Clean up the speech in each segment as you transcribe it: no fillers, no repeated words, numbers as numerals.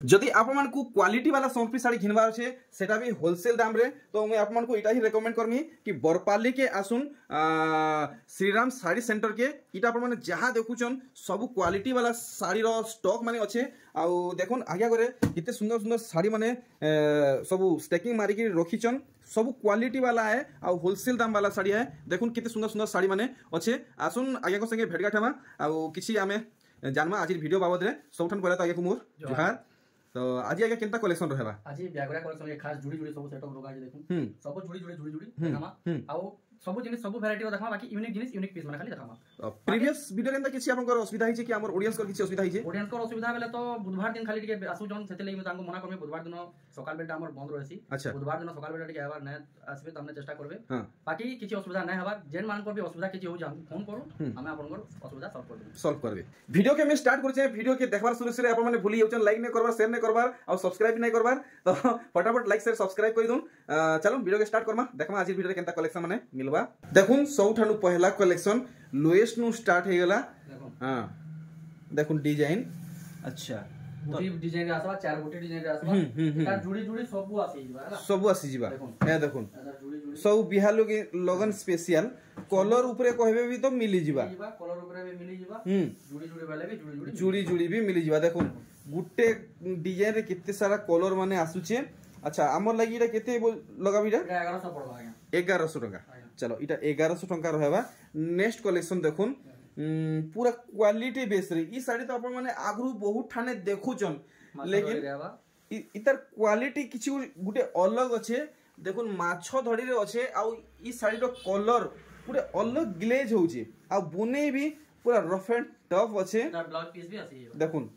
जदि आपण को क्वालिटी वाला सम्बलपुरी साड़ी घिनबार अच्छे सेटा भी होलसेल दाम रे तो मैं आपण को इटा ही रेकमेंड करमी कि बरपाली के आसुन श्रीराम साड़ी सेंटर के इटा आपण माने जहाँ देखुचन सब क्वालिटी वाला साड़ी रो स्टॉक माने अच्छे आउ देखुन आज्ञा करे कितने सुंदर सुंदर साड़ी माने सब स्टेकिंग मारिक रखीचन सब क्वालिटी वाला है आउ होलसेल दाम वाला साड़ी है देखुन कितने सुंदर सुंदर साड़ी माने अच्छे आसुन आज्ञा को संगे भेटघाट हेमा आउ किछि आमे जानमा आज वीडियो बाबद रे सबठन पहले तो आज्ञा को मोर जुहार तो आज आगे केनता कलेक्शन रहबा आज ब्यागरा कलेक्शन के खास जुड़ी जुड़ी सब सेटअप रोगा आज देखू सब जुड़ी देखामा आउ सब जिनिस सब वैरायटी रो देखामा बाकी यूनिक जिनिस यूनिक पीस माने खाली देखामा प्रीवियस वीडियो केनता किछि आपनकर असुविधा हिचे कि हमर ऑडियंस कर किछि असुविधा हिचे ऑडियंस कर असुविधा बेले तो बुधवार दिन खाली टिके आसु जन सेते लेइ तांको मना करबे बुधवार दिन सकाल बेटा हमर बंद रहसी बुधवार दिन सकाल बेटा टिके आबार नै आसबे त हमने चेष्टा करबे बाकी किछि असुविधा नै हबार जेन मान को भी असुविधा किछि हो जाम फोन करू हमें आपनकर असुविधा सॉल्व करबे वीडियो के मैं स्टार्ट करछे वीडियो के देखबार शुरू से आपन माने भूली जाउछन लाइक नै करबार शेयर नै करबार और सब्सक्राइब नै करबार तो फटाफट लाइक शेयर सब्सक्राइब कर दून चलो वीडियो के स्टार्ट करमा देखमा आज वीडियो केनता कलेक्शन माने मिलबा देखुन सबठानु पहला कलेक्शन लोएस्ट नु स्टार्ट हे गला हां देखुन डिजाइन अच्छा गोटी डिजाइन रे आसबा चार गोटी डिजाइन रे आसबा एटा जुड़ी जुड़ी सब आसी जिबा हला सब आसी जिबा ए देखुन सब बिहालो के लगन स्पेशल कलर ऊपर कहबे भी तो मिली जिबा कलर ऊपर भी मिली जिबा जुड़ी जुड़ी वाले भी जुड़ी जुड़ी भी मिली जिबा देखुन गुटे डिजाइन रे कितने सारा कलर माने आसुचे अच्छा हमर लागि इटा केते लगाबीटा 1100 पड़बा आज्ञा 1100 टका चलो इटा 1100 टका रहबा नेक्स्ट कलेक्शन देखुन पूरा क्वालिटी बेस रे ई साड़ी तो अपन माने आगरु बहुत ठाने देखुचन लेकिन इतर क्वालिटी किछि गुटे अलग अच्छे देखुन माछो धड़ी रे अच्छे आ ई साड़ी रो कलर पूरे अलग ग्लेज होउची आ बुने भी पूरा रफ एंड टफ अच्छे ब्लाउज पीस भी आसी देखुन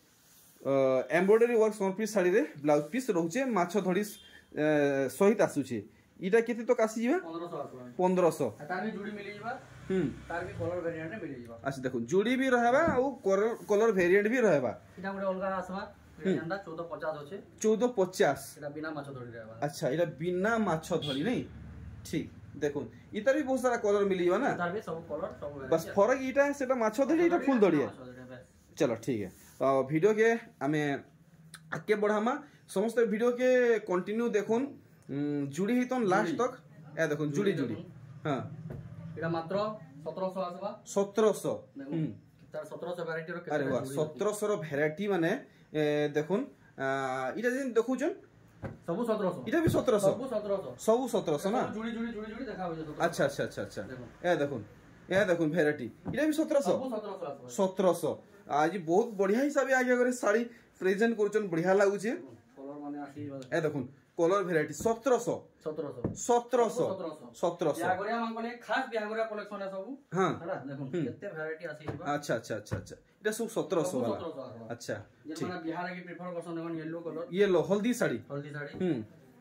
एम्ब्रॉयडरी वर्क सम्बलपुरी साड़ी रे ब्लाउज पीस रहउचे माछो धड़ी सहित आसुचे इटा केते तो कासी जिबा 1500 तार भी जुड़ी मिली जिबा तार भी कलर वेरिएंट रे मिली जिबा अच्छा देखो जुड़ी भी रहबा और कलर वेरिएंट भी रहबा इटा गोटे अलगा आसबा एंदा 1450 होचे 1450 इटा बिना माछो धड़ी रहबा अच्छा इटा बिना माछो धड़ी नहीं ठीक देखो इतर भी बहुत सारा कलर मिली जिबा ना तार भी सब कलर सब बस फरक इटा है सेटा माछो धड़ी इटा फुल धड़ी है चलो ठीक है तो वीडियो के हमें आगे बढ़ामा समस्त वीडियो के कंटिन्यू देखुन जुड़ी ही तो लास्ट तक ए देखुन जुड़ी जुड़ी हां एटा मात्र 1700 आसबा 1700 तार 1700 वैरायटी रो अरे वाह 1700 रो वैरायटी माने देखुन इटा जे देखुचन सब 1700 इटा भी 1700 सब 1700 ना जुड़ी जुड़ी जुड़ी जुड़ी देखा हो अच्छा अच्छा अच्छा अच्छा ए देखुन वैरायटी इटा भी 1700 1700 आज बहुत बढ़िया हिसाब आगे करे साड़ी प्रेजेंट करचन बढ़िया लागुचे कलर माने आसी ए देखुन कलर वैरायटी 1700 ब्यागोरिया मान कोले खास ब्यागोरिया कलेक्शन है सब हां हला देखुन केते वैरायटी आसी जिबा अच्छा अच्छा अच्छा अच्छा इटा सब 1700 वाला अच्छा जे माने बिहार के प्रेफर करसन देखन येलो कलर येलो हल्दी साड़ी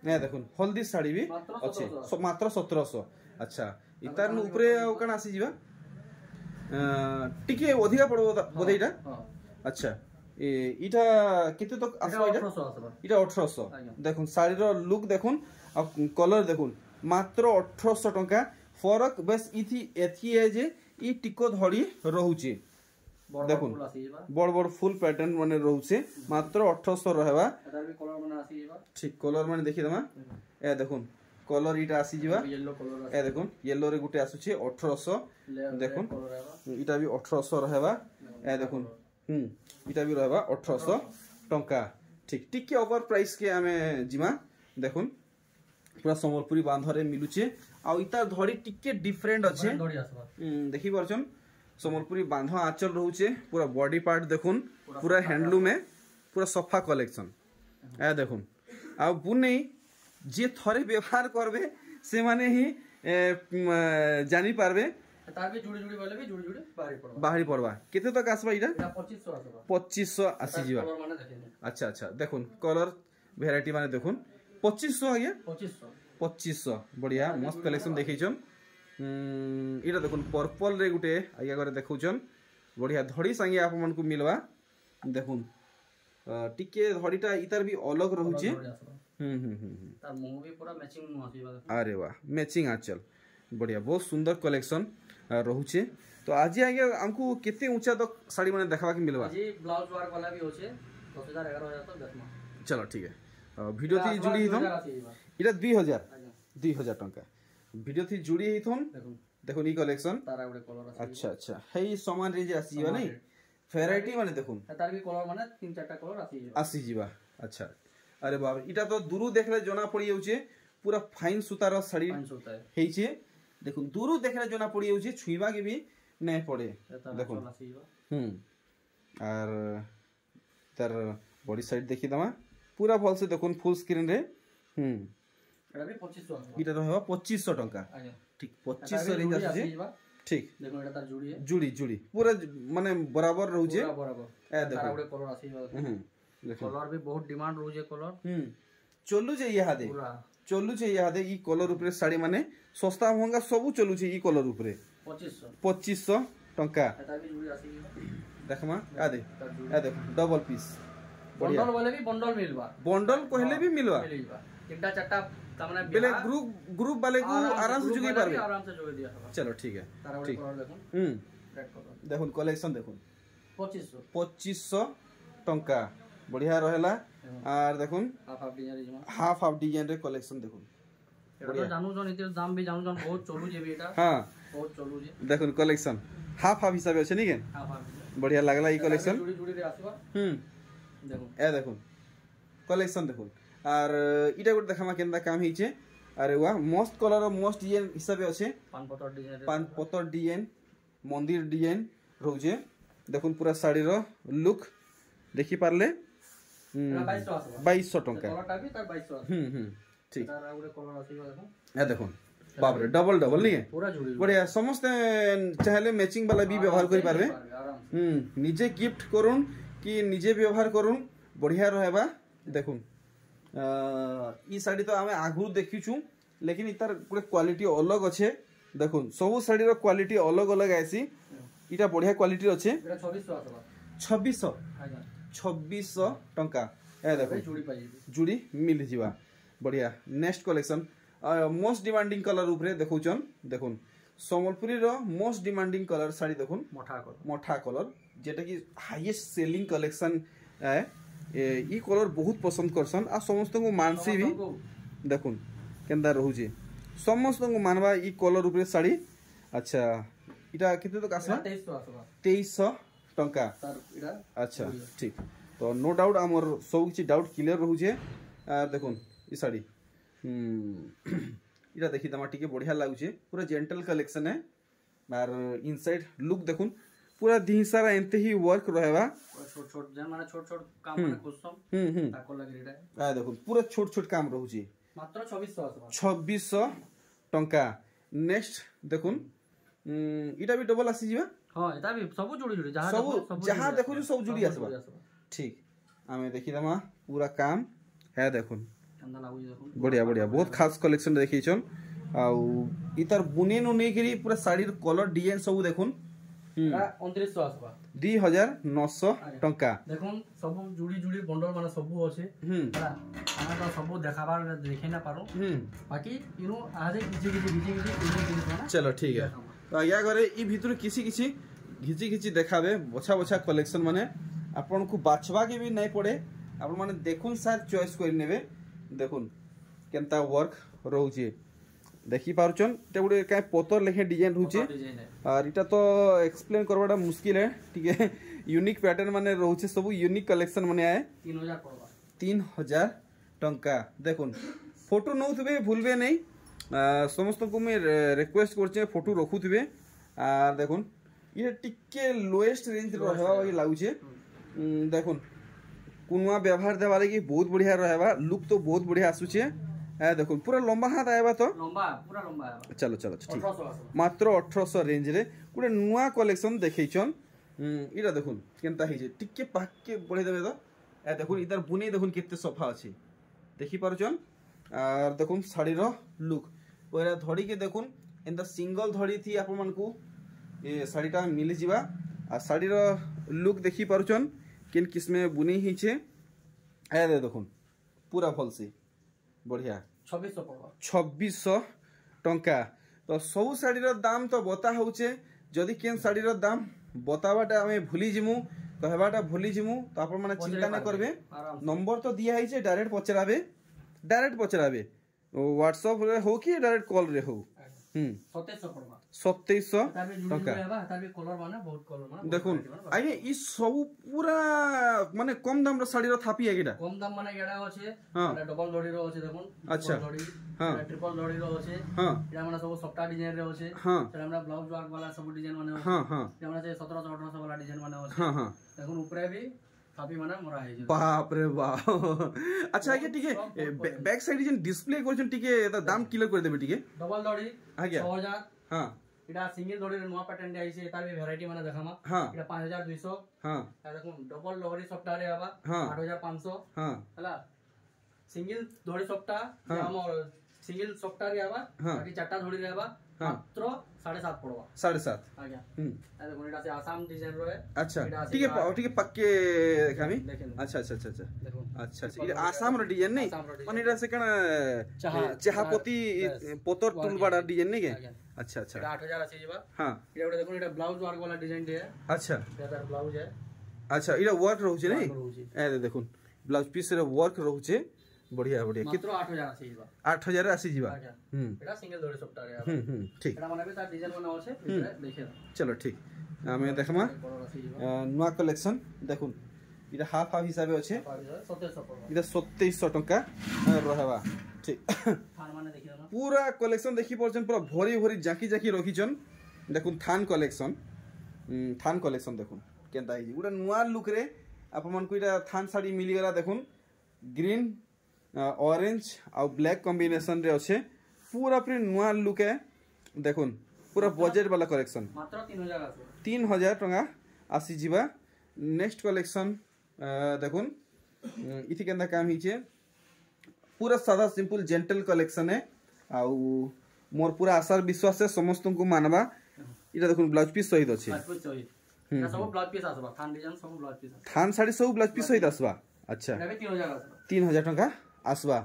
ए देखुन हल्दी साड़ी भी अच्छे मात्र 1700 अच्छा इतार ऊपरे कण आसी जिबा टिके अधिका पड़ो बोधेइटा अच्छा इटा केते तो आसबा इटा 1800 देखुन साड़ी रो लुक देखुन आ कलर देखुन मात्र 1800 टका फरक बस इथि एथि है जे ई टिको धड़ी रहउचे देखुन बड़ बड़ फुल पैटर्न माने रहउचे मात्र 1800 रहबा एटा भी कलर माने आसी जिबा ठीक कलर माने देखि दमा ए देखुन कलर इटा आसी जिबा येलो कलर ए देखुन येलो रे गुटे आसुचे 1800 देखुन इटा भी 1800 रहबा ए देखुन इटा भी रहबा 1800 टंका ठीक टिके ओवर प्राइस के हमें जिमा देखुन पूरा संबलपुरी बांधरे मिलुचे आ इता धड़ी टिके डिफरेंट अच्छे देखि परछन संबलपुरी बांध आंचल रहउचे पूरा बॉडी पार्ट देखुन पूरा हैंडलूम में पूरा सफा कलेक्शन ए देखुन आ बुनै जे थरे व्यवहार करबे से माने ही जानी पारबे तार भी जुड़ी जुड़ी वाले भी जुड़ी जुड़ी बाहरी पड़वा केते तक आसबा इटा 2500 आसबा 2500 आसी जिबा अच्छा अच्छा देखुन कलर वैरायटी माने देखुन 2500 आगे 2500 बढ़िया मस्त कलेक्शन देखैछन इटा देखुन पर्पल रे गुटे आगे करे देखौछन बढ़िया धड़ी संगे आप मन को मिलवा देखुन टिके धड़ीटा इतार भी अलग रहउचे तार मुंह भी पूरा मैचिंग मुंह आसीबा अरे वाह मैचिंग आंचल बढ़िया बहुत सुंदर कलेक्शन रहउचे तो आज आगे हमको कितने ऊंचा तक साड़ी माने देखबा के मिलवा जी ब्लाउज वर्क वाला भी होचे 10000 11000 तक देखमा चलो ठीक है वीडियो थी जुड़ी हिथन इटा 2000 टंका वीडियो थी जुड़ी हिथन देखो ई कलेक्शन अच्छा अच्छा हे समान रे जे आसी जीवा नहीं वैरायटी माने देखो तार भी कलर माने 3-4टा कलर आसी जीवा अच्छा अरे बाप इटा तो दूरु देखले जना पड़ी जाउचे पूरा फाइन सुतार साड़ी हेइचे देखो दूरु देखले जना पड़ी जाउचे छुईबा के भी नहीं पड़े देखो और तार बॉडी साइड देखि दमा पूरा भल से देखो फुल स्क्रीन रे एटा भी 2500 इटा रहबा 2500 टंका ठीक 2500 रेंज आसी ठीक देखो एटा तार जुड़ी है जुड़ी पूरा माने बराबर रहउचे बराबर ए देखो तार कलर आसी देखो कलर भी बहुत डिमांड रहउचे कलर चलु जे यहादे चलु जे यहादे ई कलर ऊपर साड़ी माने सस्ता महंगा सब चलु छे ई कलर ऊपर 2500 टंका एटा भी जुड़ी आसी देखमा आ दे डबल पीस बंडल वाले भी बंडल मिलबा बंडल कहले भी मिलबा 3-4टा तमने बेले ग्रुप वाले को आराम से जुगाई पारबे आराम से जुगाई दिया चलो ठीक है ठीक देखो रेड कलर देखो कलेक्शन देखो 2500 टंका बढ़िया रहेला और देखो हाफ डिजाइन रे कलेक्शन देखो बढ़िया जानू जन इतिर दाम भी जानू जन बहुत चलू जे भी एटा हां बहुत चलू जे देखो कलेक्शन हाफ हिसाब से नहीं के हाफ बढ़िया लागला ई कलेक्शन जुड़ी रे आसीबा देखो ए देखो कलेक्शन देखो और इटा गुड देखामा केनदा काम हिचे अरे वाह मस्त कलर और मस्त डिजाइन हिसाब আছে पान पतर डिजाइन मंदिर डिजाइन रहउजे देखुन पूरा साड़ी रो लुक देखि पारले 2200 टंका कलरटा भी तार 2200 ठीक तार आउरे कलर आसीबा देखो ए देखुन बाप रे डबल नहीं है पूरा जुड़ी बढ़िया समस्त चाहले मैचिंग वाला भी व्यवहार करि पारबे निजे गिफ्ट करूं कि निजे व्यवहार करूं बढ़िया रहबा देखुन ई साड़ी तो आमे आगु देखिछु लेकिन इतार गुटे क्वालिटी अलग अच्छे देखुन सब साड़ी रो क्वालिटी अलग अलग आसी इटा बढ़िया क्वालिटी अच्छे 2600 टंका ए देखो जुड़ी मिल जिवा बढ़िया next collection most demanding colour ऊपर देखौचन देखुन सम्बलपुरी रो मोस्ट डिमांडिंग कलर साड़ी देखुन मठा कलर जेटा कि हाईएस्ट सेलिंग कलेक्शन है ई कलर बहुत पसंद करसन आ समस्त को मानसी भी देखुन केंदा रहउजे समस्त को मानबा ई कलर ऊपर साड़ी अच्छा इटा केते तो आसबा 2300 टंका अच्छा ठीक तो नो डाउट हमर सब किछि डाउट क्लियर रहउजे देखुन ई साड़ी इटा देखि दमा टिके बढ़िया लागुचे पूरा जेंटल कलेक्शन है और इनसाइड लुक देखुन पूरा दिहिसारा एंते ही वर्क रहेबा छोट जन माने छोट काम माने खुसम ताको लागि रेडा आ देखुन पूरा छोट काम रहउची मात्र 2600 टंका नेक्स्ट देखुन इटा भी डबल आसी जीवा हां एटा भी सब जुड़ी जहां देखो सब जुड़ी आसबा ठीक आमे देखि दमा पूरा काम है देखुन बढ़िया बहुत खास कलेक्शन देखी छन आउ इतार बुने नु नै करी पूरा साड़ी कलर डिजाइन सब देखुन 2900 आसबा 2900 टंका देखुन सब जुड़ी बंडल माने सब अछि आना तो सब देखाबार देखे ना पारो बाकी इनो आजे किछि चलो ठीक है तो या घरे ई भितर किछि घिची देखाबे बछा कलेक्शन माने आपन को बाछवा के भी नहीं पड़े आपन माने देखुन सार चॉइस कर नेबे देखुन केनता वर्क रहउचे देखि पारुचन ते गुडे काय पतर लेखे डिजाइन रहउचे और इटा तो एक्सप्लेन करवाटा मुश्किल है ठीक है यूनिक पैटर्न माने रहउचे सब यूनिक कलेक्शन माने आए 3000 टंका देखुन फोटो नउथबे भूलबे नहीं समस्त को मैं रिक्वेस्ट करछे फोटो रखुथबे आ देखुन ये टिके लोएस्ट रेंज रहबा वाली लागुचे देखुन कुनवा व्यवहार देवा लगी बहुत बढ़िया रहबा लुक तो बहुत बढ़िया आसुचे ए देखो पूरा लंबा हाथ आएबा तो पूरा लंबा आएबा चलो ठीक मात्र 1800 रेंज रे गुटे नुवा कलेक्शन देखैछन इरा देखुन केनता हिजे टिके पाक के बढ़े देबे तो ए देखुन इधर बुने देखुन केते सफा अछि देखि पारुचन और देखुन साड़ी रो लुक ओरा धड़ी के देखुन एंदा सिंगल धड़ी थी आपन मन को ए साड़ीटा मिल जिबा आ साड़ी रो लुक देखि पारुचन किन किस्मे बुनी हिचे ए देखुन पूरा फल से बढ़िया 2600 टंका तो सब साड़ी दाम तो बता होचे जदि केन साड़ी दाम बतावाटा हमें भूली जिमु कहवाटा भूली जिमु तो आपण माने चिंता नहीं करबे नंबर तो दिया है डायरेक्ट पचराबे व्हाट्सएप रे हो कि डायरेक्ट कॉल रे हो 2700 टका देखुन आगे ई सब पूरा माने कम दाम रो साड़ी रो थापी है एटा कम दाम माने एडा अछि एडा डबल जोड़ी रो अछि देखुन अच्छा हां ट्रिपल जोड़ी रो अछि हां एडा माने सब सफ्टा डिजाइन रे अछि हां सेडा हमरा ब्लाउज वर्क वाला सब डिजाइन माने अछि हां हां एडा माने 1700 1800 वाला डिजाइन माने अछि हां हां देखुन ऊपर भी थापी माने मोरा है बाप रे बाप अच्छा आगे ठीक है बैक साइड जन डिस्प्ले करछन ठीक है त दाम क्लियर कर देबे ठीक है डबल जोड़ी आगे 6000 हां इडा सिंगल जोड़ी नुवा पैटर्न दे आइसे एतार भी वैरायटी माने देखामा हां इडा 5200 हां आ देखुन डबल जोड़ी सफ्टा रे आबा 8500 हां हला सिंगल जोड़ी सफ्टा हमर सिंगल सफ्टा रे आबा बाकी चारटा जोड़ी रे आबा मात्र 7.5 पड़वा 7.5 आज्ञा आ देखुन इडा से आसाम डिजाइन रो है अच्छा ठीक है पक्के देखामी अच्छा अच्छा अच्छा अच्छा अच्छा अच्छा ये आसाम रो डिजाइन नहीं माने इडा से कना चाहापति पोतर टूलबाड़ा डिजाइन नहीं के अच्छा अच्छा 8000 आसी जीवा हां इडा गोटे देखुन इडा ब्लाउज वर्क वाला डिजाइन दे है अच्छा एदार ब्लाउज है अच्छा इडा वर्क रहू छे नहीं ए देखुन ब्लाउज पीस रे वर्क रहू छे बढ़िया बढ़िया मात्र 8000 आसी जीवा 8000 आसी जीवा एडा सिंगल जोड़ी सफ्टा रे ठीक एडा माने भी तार डिजाइन बना होछे देखे चलो ठीक हमें देखमा नुआ कलेक्शन देखुन इडा हाफ हाफ हिसाब अछि 2700 इडा 2700 टका रहबा ठीक थान माने देखि ना पूरा कलेक्शन देखि परछन पूरा भरी भरी जाकी जाकी रखिछन देखुन थान कलेक्शन देखुन केनता है उडा नुआ लुक रे आपन मन को इडा थान साड़ी मिली गला देखुन ग्रीन ऑरेंज और ब्लैक कॉम्बिनेशन रे अच्छे पूरा पूरी नुआ लुक है देखुन पूरा बजेट वाला कलेक्शन मात्र 3000 आसे 3000 टका आसी जीवा नेक्स्ट कलेक्शन देखुन इथि केंदा काम हिचे पूरा सादा सिंपल जेंटल कलेक्शन है आउ मोर पूरा आशा विश्वास है समस्त को मानबा इटा देखुन ब्लाउज पीस सहित अछि ब्लाउज सहित ना सब ब्लाउज पीस आसबा थान डिजाइन सब ब्लाउज पीस थान साड़ी सब ब्लाउज पीस सहित आसबा अच्छा एबे 3000 आसबा 3000 टका आसबा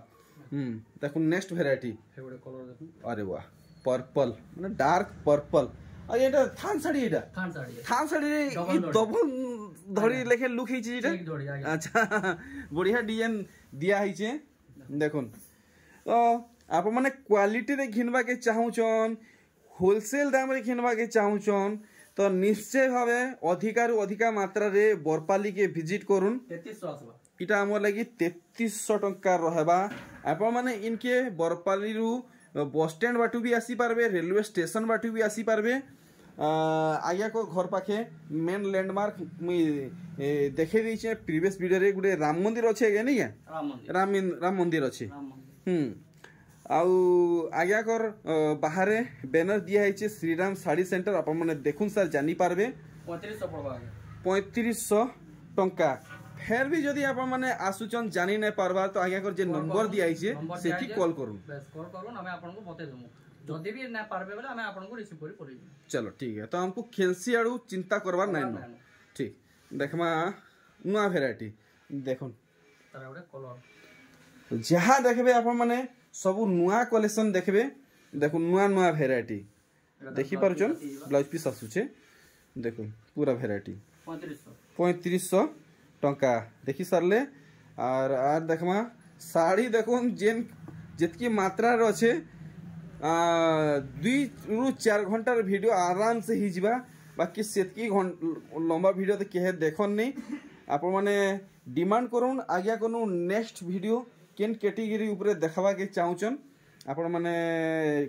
देखुन नेक्स्ट वैरायटी एगोटे कलर देखुन अरे वाह पर्पल माने डार्क पर्पल आ एटा थान साड़ी एटा थान साड़ी रे ई डबल धड़ी लेखे लुक हिची एटा अच्छा बढ़िया डिजाइन दिया हिचे देखुन तो आप माने क्वालिटी रे घिनबा के चाहूचन होलसेल दाम रे घिनबा के चाहूचन तो निश्चय भावे अधिकार अधिका मात्रा रे बरपाली के विजिट करूँ 3300 आसबा इटा हमर लगी 3300 टका रहबा आप माने इनके बरपाली रु बस स्टैंड बाटू भी आसी पारबे रेलवे स्टेशन बाटू भी आसी पारबे आगे को घर पाखे मेन लैंडमार्क मुई देखे दीचे प्रीवियस वीडियो रे गुडे राम मंदिर अच्छे के नहीं राम मंदिर अच्छे आउ आज्ञा कर बाहरे बैनर दिया है श्रीराम साड़ी सेंटर आप मैंने देखुन सर जानी पारबे 3500 टंका फिर भी जदि आप माने आसुचन जानी नहीं पारबा तो आज्ञा कर जे नंबर दिया है सेठी कॉल करूँ हमें आपन को बते देमु जदि भी ना पारबे बोले हमें आपन को रिसीव करी पड़ी चलो ठीक है तो हमको खेलसी आड़ू चिंता करवार नहीं न ठीक देखमा नुआ वैरायटी देखुन तारा गोटे कलर जहाँ देखबे आप माने सब नुआ कलेक्शन देखबे देखो नुआ नुआ वैरायटी देखि पारछन ब्लाउज पीस आसुचे देखो पूरा वैरायटी 3500 टंका देखि सरले और देखमा साड़ी देखुन जेन जितकी मात्रा रे अछि 2 रु 4 घंटार वीडियो आराम से ही जीवा बाकी सेतकी लंबा वीडियो तो केहे देखन नहीं आप माने डिमांड करूँ आज्ञा करूँ नेक्स्ट वीडियो केन कैटेगरी ऊपर देखवा के चाहूचन आपण माने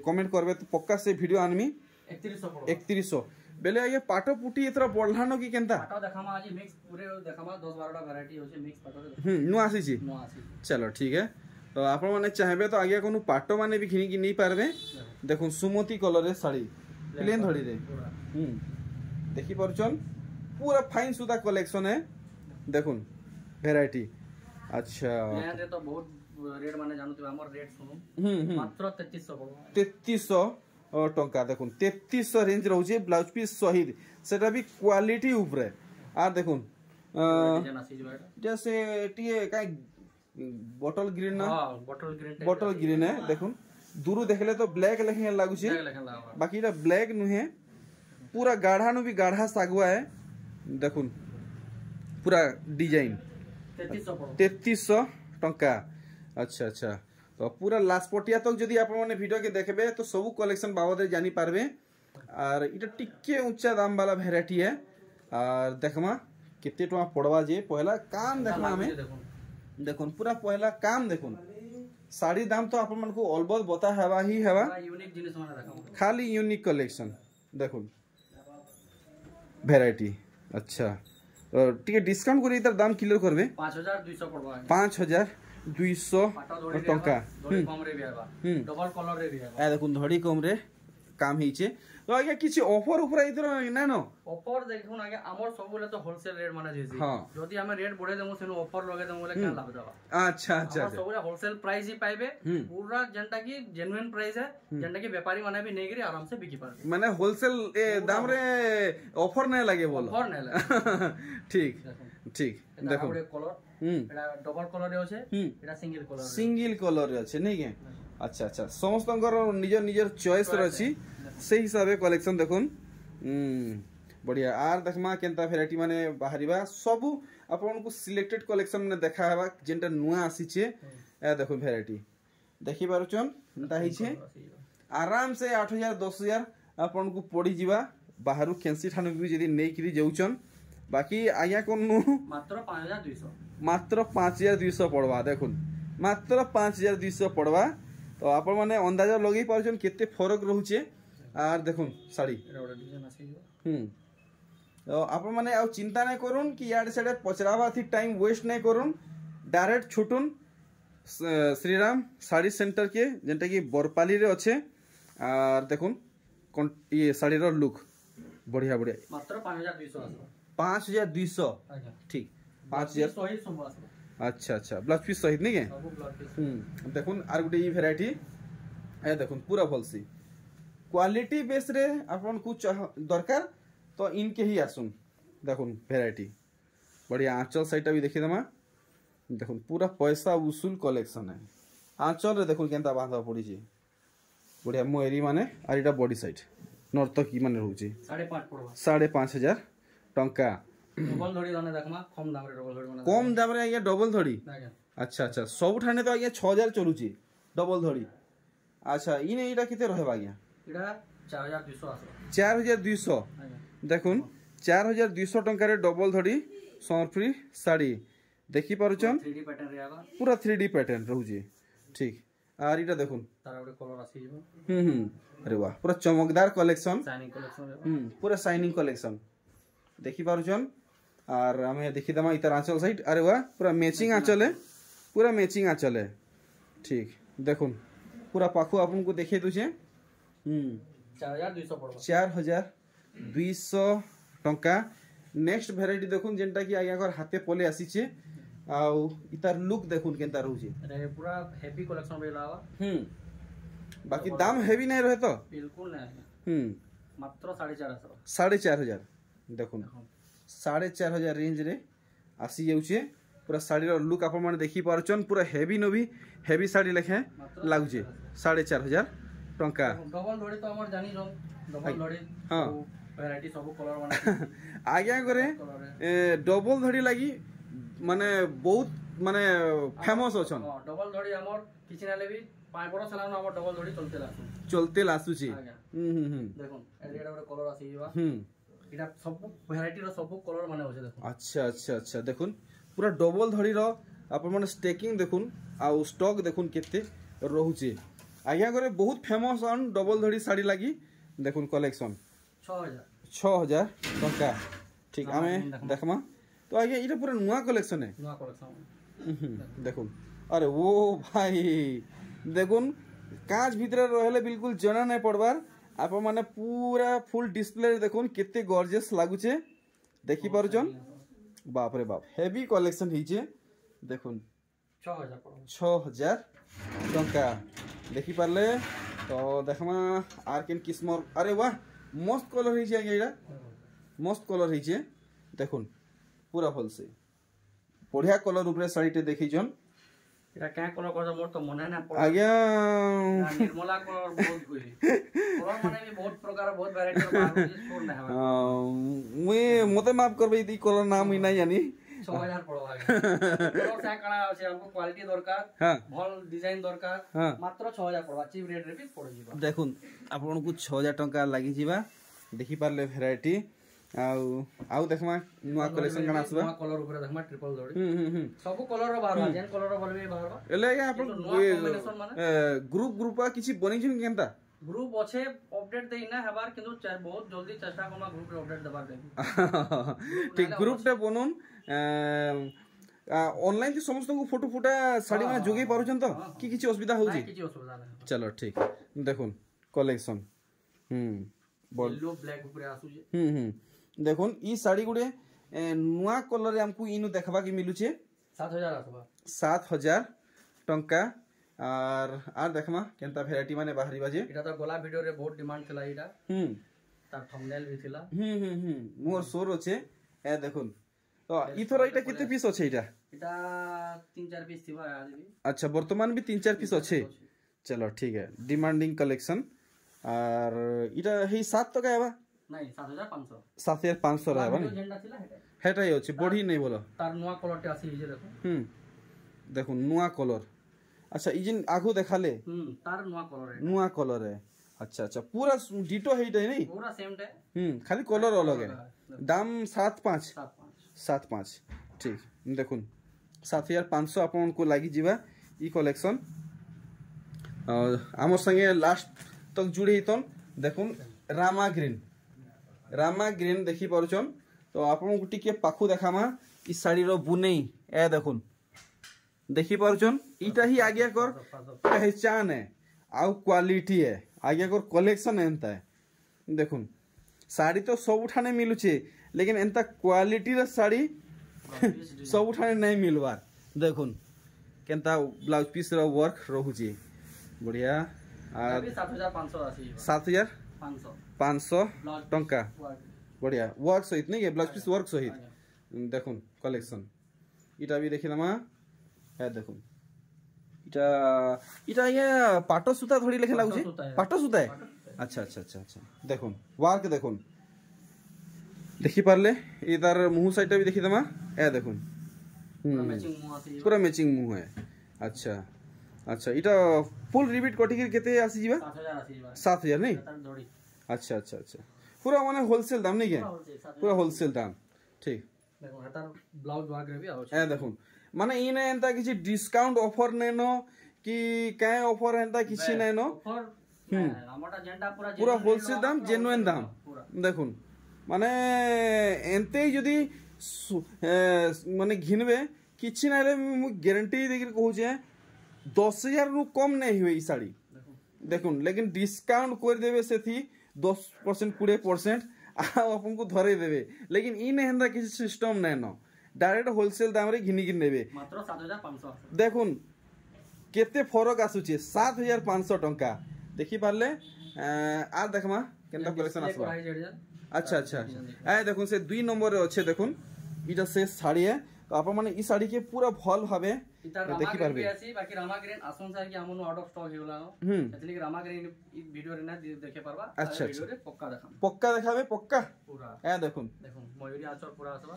कमेंट करबे तो पक्का से वीडियो आनमी 3100 बेले आगे पाटो पुटी एतरा बढ़लानो की केनता पाटो देखामा आज मिक्स पूरे देखामा 10 12 टा वैरायटी होचे मिक्स पाटो नु आसी छी चलो ठीक है तो आपण माने चाहबे तो आगे कोनो पाटो माने भी घिनी की नहीं पारबे देखो सुमति कलर रे साड़ी प्लेन धड़ी रे देखि परचन पूरा फाइन सुदा कलेक्शन है देखुन वैरायटी अच्छा प्लेन रे तो बहुत रेट माने जानू हमर रेट सुनु मात्र 3300 टंका देखुन 3300 रेंज रहउचे ब्लाउज पीस सहित सेटा भी क्वालिटी ऊपर आ देखुन जैसे टीए काई बॉटल ग्रीन ना बॉटल ग्रीन है देखुन दूर देखले तो ब्लैक लेखे लागु छे बाकी रा ब्लैक नुहे पूरा गाढ़ा नु भी गाढ़ा सागुआ है देखुन पूरा डिजाइन 3300 टंका। अच्छा अच्छा तो पूरा लास्ट पटिया तक जदि आप माने वीडियो के देखबे तो सब कलेक्शन बाबद जानी पारबे। और इटा टिके ऊंचा दाम वाला वेराइटी है। और देखमा केते टका पड़वा जे पहला काम देखमा हमें देखुन पूरा पहला काम देखुन साड़ी दाम तो आपन मन को ऑलमोस्ट बता हवा ही हवा यूनिक जिनिस माने देखा खाली यूनिक कलेक्शन देखुन वेराइटी। अच्छा तो टिके डिस्काउंट करी इधर दाम क्लियर करबे 5200 पड़वा 5200 टंका कम रे बियाबा डबल कलर रे बियाबा ए देखुन धड़ी कम रे काम हिचे। तो आगे किछि ऑफर ऊपर इधर ना नो ऑफर देखुन आगे हमर सब बोले तो होलसेल रेट माने जेसी जदी हमें रेट बढ़े देमु सेनु ऑफर लगे देमु बोले क्या लाभ देबा। अच्छा अच्छा सब बोले होलसेल प्राइस ही पाइबे पूरा जनता की जेन्युइन प्राइस है जनता की व्यापारी माने भी नेगरी आराम से बिकी पारबे माने होलसेल ए दाम रे ऑफर नहीं लगे बोलो ऑफर नहीं लगे ठीक ठीक देखो कलर एटा डबल कलर रे होछे एटा सिंगल कलर रे अछि नै के। अच्छा अच्छा समस्त निजर निजर चॉइस रही से हिसाब से कलेक्शन देखुन बढ़िया। आर देखमा केनता वेराइटी माने बाहरिबा सब आपन को सिलेक्टेड कलेक्शन ने देखा हेबा जेंटा नुआ आसी छे ए देखो वेराइटी देखि पारुचन नता हि छे आराम से 8000 10000 आपन को पड़ी जीवा बाहरु खेंसी ठानु भी जदी नै करी जाउचन। बाकी आया कोनु मात्र 5200 पड़वा देखुन मात्र 5200 पड़वा। तो आप माने अंदाजा लगे पारछन केते फरक रहउचे। आर देखुन साड़ी तो आप माने आ चिंता नहीं करुन कि यार साडे पचरावा थी टाइम वेस्ट नहीं करुन डायरेक्ट छुटुन श्रीराम साड़ी सेंटर के जेंटा कि बरपाली रे अच्छे। आर देखुन ये साड़ी रो लुक बढ़िया बढ़िया मात्र 5200 5200 ठीक 5000 सहित सब आसो। अच्छा अच्छा ब्लाउज पीस सहित नहीं के देखुन आर गुटे ई वेराइटी ए देखुन पूरा भलसी क्वालिटी बेस रे आपन कुछ दरकार तो इनके ही आसुन देखुन वेराइटी बढ़िया। आंचल साइड भी देखि दमा देखुन पूरा पैसा वसूल कलेक्शन है। आंचल रे देखुन केनता बांधा पड़ी छी बढ़िया मोहरी माने आर इटा बॉडी साइड नॉर्थ की माने रहउची 5.5 पड़वा 5500 टंका डबल धड़ी दाने देखमा कम दाम रे डबल धड़ी माने कम दाम रे आया डबल धड़ी। अच्छा अच्छा सब ठाने तो आया 6000 चलुची डबल धड़ी। अच्छा इने इटा किते रहबा आया इडा 4200 आसो 4200 देखुन 4200 टंका रे डबल धड़ी समरफ्री साड़ी देखि पारुचन 3D पैटर्न रे आबा पूरा 3D पैटर्न रहउची ठीक। आर इटा देखुन तारा गोटे कलर आसी जेबो अरे वाह पूरा चमकदार कलेक्शन शाइनिंग कलेक्शन पूरा शाइनिंग कलेक्शन देखि पारुचन। और हमें देखि दमा इतर आंचल साइड अरे वाह पूरा मैचिंग आंचल है पूरा मैचिंग आंचल है ठीक। देखुन पूरा पाखु आपन को देखे दुचे 4200 पड़वा 4200 टंका। नेक्स्ट वेराइटी देखुन जेंटा कि आया घर हाथे पले आसी छे आउ इतार लुक देखुन केनता रहउची अरे पूरा हेवी कलेक्शन बेलावा बाकी दाम हेवी नहीं रहे तो बिल्कुल नहीं मात्र 4500 4500 देखुन 4500 रेंज रे आसी जाउचे पूरा साड़ी रो लुक आप माने देखि पारचन पूरा हेवी नो भी हेवी साड़ी लेखे लागुचे 4500 टंका। डबल धड़ी तो हमर जानी जो डबल धड़ी हां वैरायटी सब कलर माने आज्ञा करे डबल धड़ी लागी माने बहुत माने फेमस अछन डबल धड़ी हमर किछि नाले भी 5 बरस होला हमर डबल धड़ी चलते लासुची देखो एडा गोटे कलर आसी जीवा इडा सब वैरायटी रो सब कलर माने होचे देखो। अच्छा अच्छा अच्छा देखुन पूरा डबल धड़ी रो आप माने स्टेकिंग देखुन आ स्टॉक देखुन केते रहउचे आज्ञा करे बहुत फेमस ऑन डबल धड़ी साड़ी लागी देखुन कलेक्शन 6000 टंका ठीक। हमें देखमा तो आगे इटा पूरा नुआ कलेक्शन है नुआ कलेक्शन देखुन अरे वो भाई देखुन कांच भीतर रहले बिल्कुल जना नहीं पड़बार आप माने पूरा फुल डिस्प्ले देखुन केते गॉर्जियस लागुचे देखि पारुचन बाप रे बाप हेवी कलेक्शन हिचे देखुन 6000 टंका देखि पारले तो देखमा आर केन किस्मर अरे वाह मस्त कलर हिचे एटा मस्त कलर हिचे देखुन पूरा फल से बढ़िया कलर ऊपर साड़ी देखी जन एटा क्या कलर कर मोर तो मने ना पड़ आज्ञा निर्मला कलर बहुत हुई कलर माने भी बहुत प्रकार बहुत वैरायटी बाहर छोड़ ना है मुए मते माफ करबे ई कलर नाम ही नहीं जानी 6000 पड़वा कलर से काना আছে हमको क्वालिटी दरकार हां भल डिजाइन दरकार मात्र 6000 पड़वा चीप रेट रे भी पड़ जीवा देखुन आपन को 6000 टंका लागि जीवा देखि पारले वैरायटी आउ देखमा नुवा कलेक्शन काना आसबा नुवा कलर ऊपर देखमा ट्रिपल जोड़ी सब कलर रो बाहर जेन कलर रो बोलबे बाहर एले आपन ग्रुप किछि बनि छिन केनता ग्रुप अच्छे अपडेट देना हबार किंतु बहुत जल्दी चेष्टा करना ग्रुप रे अपडेट दबार दे ठीक ग्रुप रे बनन ऑनलाइन जे समस्त को फोटो फुटा साड़ी में जोगे पारुछन तो की किछि असुविधा होउची किछि असुविधा नै चलो ठीक देखुन कलेक्शन येलो ब्लैक ऊपर आसु जे देखुन ई साड़ी गुडे नुवा कलर रे हमकु इनु देखबा की मिलुचे 7000 आसबा 7000 टंका आर देखमा केनता वैरायटी माने बाहरी बाजे एटा तो गोला वीडियो रे बहुत डिमांड थला एटा तार थंबनेल भी थिला मोर सोर होचे ए देखुन तो इथर एटा किते पीस होचे एटा 3-4 पीस थिबा आजबी अच्छा वर्तमान भी 3-4 पीस होचे चलो ठीक है डिमांडिंग कलेक्शन और इटा हे 7 टका हेबा नहीं 7500 7500 रहबा ने झंडा थिला हेटा ही होचे बॉडी नहीं बोलो तार नुवा कलर टे आसी जे देखो देखुन नुवा कलर अच्छा इजिन आगु देखाले तार नुआ कलर है अच्छा पूरा डिटो हेइट है नहीं पूरा सेम टे खाली कलर अलग है दाम 75 ठीक देखुन 7500 आपन को लागि जीवा ई कलेक्शन हमर संगे लास्ट तक जुड़ी हितन देखुन रामा ग्रीन देखि परछन तो आपन को टिके पाखु देखामा ई साड़ी रो बुनेई ए देखुन देखि पारुछन इटा ही आगे कर पहचान है आउ क्वालिटी है आगे कर कलेक्शन एंता है देखुन साड़ी तो सब उठाने मिलुचे लेकिन एंता क्वालिटी रे साड़ी सब उठाने नहीं मिलवार देखुन केंता ब्लाउज पीस रो वर्क रहउची बढ़िया आ 7500 टंका बढ़िया वर्क सहित नहीं ब्लाउज पीस वर्क सहित देखुन कलेक्शन इटा भी देखिलामा है देखुन इटा ये पाटो सूता थोड़ी लेखे लागुचे पाटो सूता है अच्छा देखुन वर्क देखुन देखि पारले इधर मुंह साइडटा भी देखि दमा ए देखुन पूरा मैचिंग मुंह है अच्छा इटा फुल रिपीट कटिक केते आसी जीवा 7000 नहीं अच्छा पूरा माने होलसेल दाम नहीं के पूरा होलसेल दाम ठीक देखो हतार ब्लाउज वर्क रे भी आउ ए देखुन माने इने एंता किछि डिस्काउंट ऑफर नेनो कि काय ऑफर एंता किछि नेनो ऑफर हमटा जेंटा पूरा होलसेल दाम जेन्युइन दाम देखुन माने एंते जदी माने घिनबे किछि नाले मु गारंटी देके कहू जे 10000 रु कम नहीं हुई साड़ी देखुन लेकिन डिस्काउंट कर देबे सेथि 10% 20% आपन को धरे देबे लेकिन इने हेंदा किछि सिस्टम नेनो डायरेक्ट होलसेल दाम रे घिनी नेबे मात्र 7500 देखुन केते फरक आसुचे 7500 टंका देखि पारले आ देखमा केनता कलेक्शन आसबा अच्छा ए देखुन से 2 नंबर रे अच्छे देखुन इटा से साड़ी है तो आप माने ई साड़ी के पूरा भल भाबे देखि पारबे बाकी रामा ग्रीन आसन सार के हमन आउट ऑफ स्टॉक हे गेला एतली रामा ग्रीन ई वीडियो रे ना देखे पारबा अच्छा वीडियो रे पक्का देखाबे पक्का पूरा ए देखुन मयूरी आंचल पूरा आसबा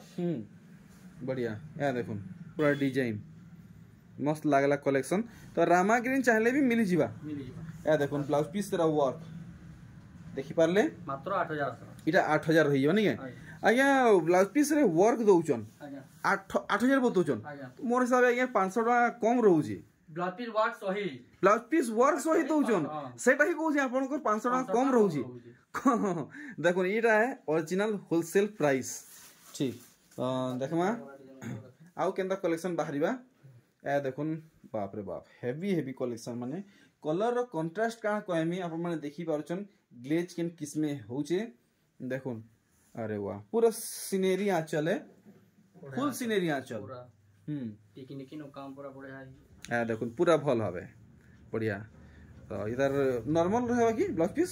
बढ़िया ए देखुन पूरा डिजाइन मस्त लागला कलेक्शन तो रामा ग्रीन चाहले भी मिली जीवा ए देखुन ब्लाउज पीस तेरा वर्क देखि पारले मात्र 8000 इटा 8000 रही हो नहीं आज्ञा ब्लाउज पीस रे वर्क दउचन 8000 बतउचन मोर हिसाब आज्ञा 500 टका कम रहउची ब्लाउज पीस वर्क सही दउचन सेटा ही कहू जे आपन को 500 टका कम रहउची देखुन इटा है ओरिजिनल होलसेल प्राइस ठीक देखमा आउ केनता कलेक्शन बाहरीबा ए देखुन बाप रे बाप हेवी कलेक्शन माने कलर रो कंट्रास्ट का कहमी आप माने देखि पारुछन ग्लेज केन किस्मे होचे देखुन अरे वाह पूरा सीनरी आंचल है फुल सीनरी आंचल टिकनिकी नो काम पूरा बढ़िया है ए देखुन पूरा भल हवे बढ़िया तो इधर नॉर्मल रहेबा की ब्लाउज पीस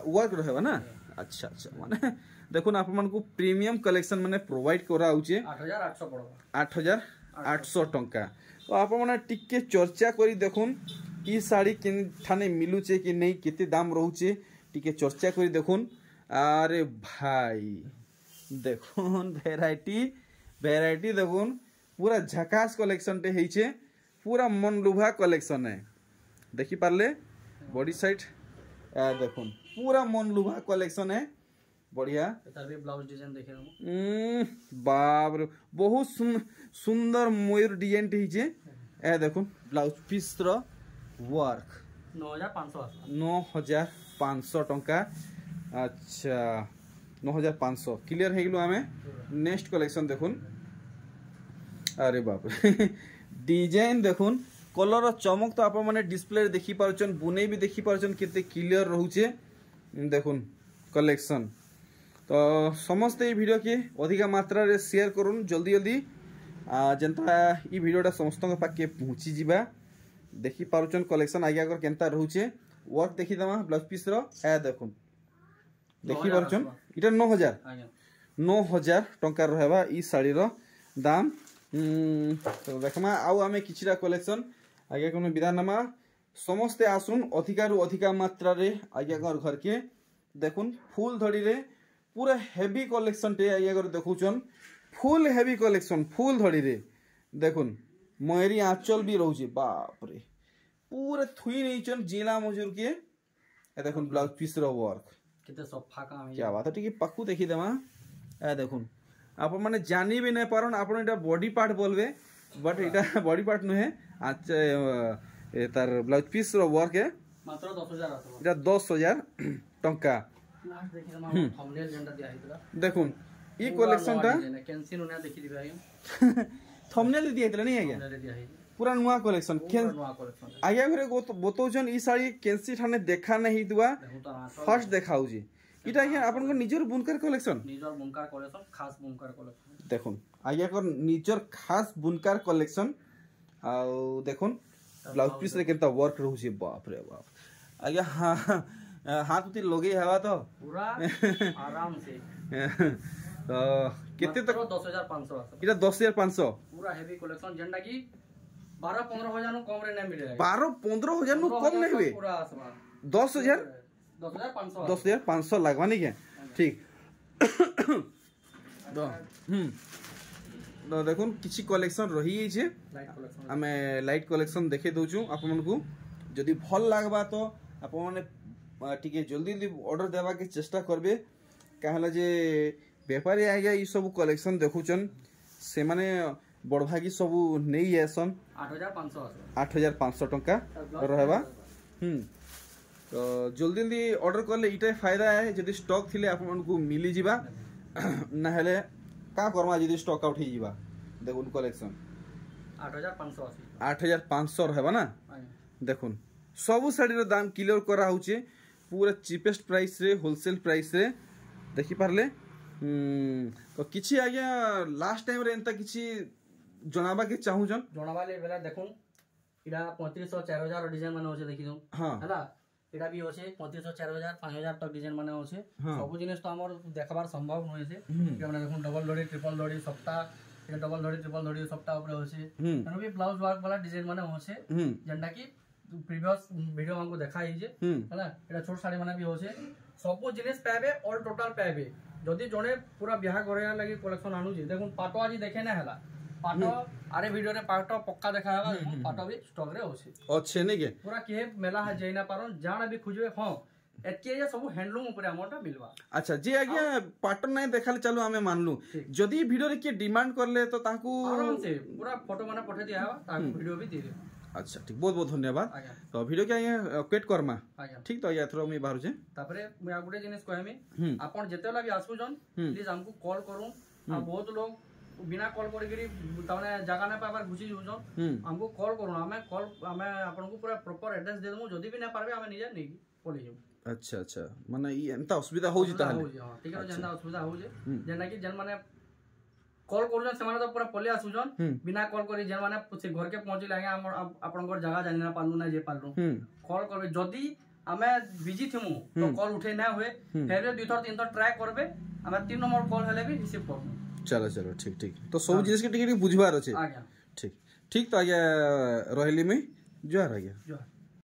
वर्क रहेबा ना अच्छा माने देखुन आप मन को प्रीमियम कलेक्शन माने प्रोवाइड करा होचे 8800 पड़बा 8800 टंका तो आप माने टिके चर्चा करी देखुन ई साड़ी के थाने मिलुचे कि नहीं केते दाम रहउचे टिके चर्चा करी देखुन अरे भाई देखुन वैरायटी ভ্যারাইটি দেখুন पूरा झकास कलेक्शन टे हेइछे पूरा मन लुभा कलेक्शन है देखि पारले बॉडी साइड देखुन पूरा मन लुभा कलेक्शन है बढ़िया एतार भी ब्लाउज डिजाइन देखे हम बाप रे बहुत सुंदर मयूर डिजाइन टे हेइछे देखुन ब्लाउज पीस रो वर्क 9500 टंका अच्छा 9500 क्लियर हे गेलो हमें नेक्स्ट कलेक्शन देखुन अरे बाप डिजाइन देखुन कलर चमक तो आप माने डिस्प्ले देखि पारछन बुने भी देखि पारछन केते क्लियर रहउचे देखुन कलेक्शन तो समस्त ये वीडियो के अधिक मात्रा रे शेयर करूँ जल्दी जल्दी जनता ये वीडियोटा समस्त पाके पहुँची जीवा देखि पारछन कलेक्शन आगे अगर केनता रहउचे वर्क देखि दमा ब्लाउज पीस रो देखुन देखि पारछन इटा 9000 टंका रहबा ई साड़ी रो दाम तो देखमा आउ आमे किछिरा कलेक्शन आगे कोनो विधान नमा समस्ते आसुन अधिकारु अधिका मात्रा रे आगे घर के देखुन फुल धड़ी रे पूरा हेवी कलेक्शन टे आगे अगर देखुचन फुल हेवी कलेक्शन फुल धड़ी रे देखुन मयरी आंचल भी रहउचे बाप रे पूरे थुई नैचन जिला मजूर के देखुन ब्लाउज पीस रो वर्क केते सफा काम है क्या बात है ठीक पक्कू देखि देमा देखुन आप माने जानी भी नहीं पारन आपण एटा बॉडी पार्ट बोलबे बट एटा बॉडी पार्ट नहे अच्छा ए तार ब्लाउज पीस रो वर्क है मात्र 10000 आतो एटा 10000 टंका लास्ट देखि हम थंबनेल जेंटा दिया हितला देखुन ई कलेक्शन टा कैंसिल होना देखि दिबे आगे थंबनेल दिया हितला नहीं आगे थंबनेल दिया है पूरा नुवा कलेक्शन आगे घरे बतौछन ई साड़ी कैंसी ठाने देखा नहीं दुआ फर्स्ट देखाउ जी इटा आगे आपन को निजर बुनकर कलेक्शन खास बुनकर कलेक्शन देखुन आगे कर निजर खास बुनकर कलेक्शन आ देखुन ब्लाउज पीस रे केनता वर्क रहउ छी बाप रे बाप आगे हाथ उती लगे हवा तो पूरा आराम से तो केते तक 10500 इटा 10500 पूरा हेवी कलेक्शन जेंडा की 12-15 हजार नु कम रे नहीं मिलेगा 12-15 हजार नु कम नहीं हुए पूरा आसमान 10000 10500 लगवा नहीं क्या ठीक तो देखुन किसी कलेक्शन रही है आमे लाइट कलेक्शन देखे दउछु आप मन को जदी भल लागबा तो आप माने टिके जल्दी जल्दी ऑर्डर देवा के चेष्टा करबे कहला जे व्यापारी आगे ई सब कलेक्शन देखुचन से माने बड़भागी सब नहीं आसन 8500 टंका रहबा तो जल्दी जल्दी ऑर्डर करले इटा फायदा है जदी स्टॉक थिले आप मन को मिली जीवा ना हेले का करमा जदी स्टॉक आउट ही जीवा देखुन कलेक्शन 8500 रहबा ना देखुन सब साड़ी रो दाम क्लियर करा होचे पूरा चीपेस्ट प्राइस रे होलसेल प्राइस रे देखि पारले तो किछि आगे लास्ट टाइम रे एंता किछि जणाबा के चाहू जन जणाबा ले बेला देखुन इडा 3500 4000 डिजाइन माने होचे देखि दउ हां हला इडा भी होचे 3500 4000 5000 तक डिजाइन माने होचे सब जिनिस तो हमर देखबार संभव नय छे कि माने देखुन डबल लोडी ट्रिपल लोडी सबटा इडा डबल लोडी ट्रिपल लोडी सबटा ऊपर होचे एनो भी ब्लाउज वर्क वाला डिजाइन माने होचे जेंडा की प्रीवियस वीडियो हमको देखा ही जे हला इडा छोट साड़ी माने भी होचे सब जिनिस पाबे ऑल टोटल पाबे जदी जने पूरा बियाह करे लागि कलेक्शन आनु जे देखुन पाटो आज देखे ना हला पाटो अरे वीडियो रे पाटो पक्का देखा हवा पाटो भी स्टॉक रे होचे अच्छे नहीं के पूरा के मेला है जइना पारन जाना भी खोजबे हां एतके ये सब हैंडलूम ऊपर हमरटा मिलवा अच्छा जे आज्ञा पाटन नहीं देखाले चलो हमें मानलु जदी वीडियो रे के डिमांड करले तो ताकू आराम से पूरा फोटो माने पठे दिया हवा ताकू वीडियो भी दे दे अच्छा ठीक बहुत बहुत धन्यवाद तो वीडियो के आगे क्वेट करमा ठीक तो या थरो मी बाहर जे तापरे मैं आगुडे जिनिस कहमी आपण जेतेला भी आसु जन प्लीज हमको कॉल करू आ बहुत लोग बिना कॉल करी ताने जगह ना पाबार घुसी जन हमको कॉल करू हमें कॉल हमें आपन को पूरा प्रॉपर एड्रेस दे दमु जदी भी ना पारबे हमें निजे नहीं पले जाऊ अच्छा अच्छा माने ई एंता असुविधा हो जिता है हां ठीक है जेंदा असुविधा हो जे जेना कि जन माने कॉल करूजन से माने तो पूरा पले आसुजन बिना कॉल करी जन माने से घर के पहुंची लागे हम आपन घर जगह जानि ना पालु ना जे पालु कॉल करबे जदी हमें बिजी थिमु तो कॉल उठे ना हुए फेर 2 थर 3 थर ट्राई करबे हमें 3 नंबर कॉल हेले भी रिसीव करबो चलो चलो ठीक ठीक तो सब जिनिस के टिके बुझबार अछि ठीक ठीक तो आगे रहली में जोहार आ गया।